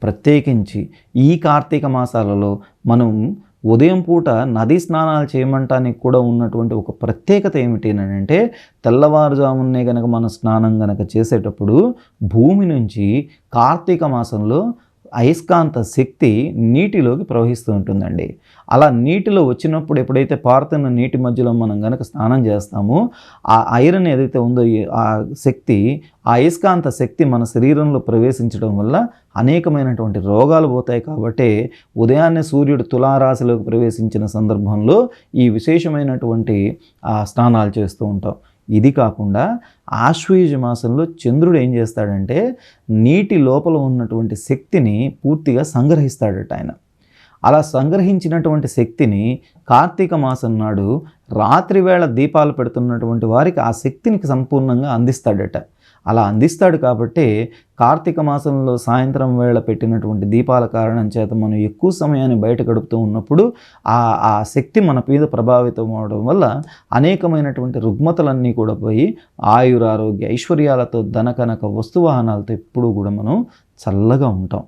ప్రత్యేకించి ఈ కార్తీక మాసాలలో మనం ఉదయం పూట నదీ స్నానాలు చేయమంటానికి కూడా ఉన్నటువంటి ఒక ప్రత్యేకత ఏమిటి అంటే, తెల్లవారుజామునే గనక మనం స్నానం గనక చేసేటప్పుడు భూమి నుంచి కార్తీక మాసంలో అయస్కాంత శక్తి నీటిలోకి ప్రవహిస్తూ ఉంటుందండి. అలా నీటిలో వచ్చినప్పుడు ఎప్పుడైతే పారుతున్న నీటి మధ్యలో మనం గనక స్నానం చేస్తామో ఆ ఐరన్ ఏదైతే ఉందో ఆ శక్తి, ఆ అయస్కాంత శక్తి మన శరీరంలో ప్రవేశించడం వల్ల అనేకమైనటువంటి రోగాలు పోతాయి. కాబట్టి ఉదయాన్నే సూర్యుడు తులారాశిలోకి ప్రవేశించిన సందర్భంలో ఈ విశేషమైనటువంటి స్నానాలు చేస్తూ ఉంటాం. ఇది కాకుండా ఆశ్వయుజ మాసంలో చంద్రుడు ఏం చేస్తాడంటే నీటి లోపల ఉన్నటువంటి శక్తిని పూర్తిగా సంగ్రహిస్తాడట ఆయన. అలా సంగ్రహించినటువంటి శక్తిని కార్తీక మాసం నాడు రాత్రి వేళ దీపాలు పెడుతున్నటువంటి వారికి ఆ శక్తిని సంపూర్ణంగా అందిస్తాడట. అలా అందిస్తాడు కాబట్టి కార్తీక మాసంలో సాయంత్రం వేళ పెట్టినటువంటి దీపాల కారణం చేత మనం ఎక్కువ సమయాన్ని బయట గడుపుతూ ఉన్నప్పుడు ఆ శక్తి మన మీద ప్రభావితం అవడం వల్ల అనేకమైనటువంటి రుగ్మతలన్నీ కూడా పోయి ఆయురారోగ్య ఐశ్వర్యాలతో ధనకనక వస్తువాహనాలతో ఎప్పుడూ కూడా మనం చల్లగా ఉంటాం.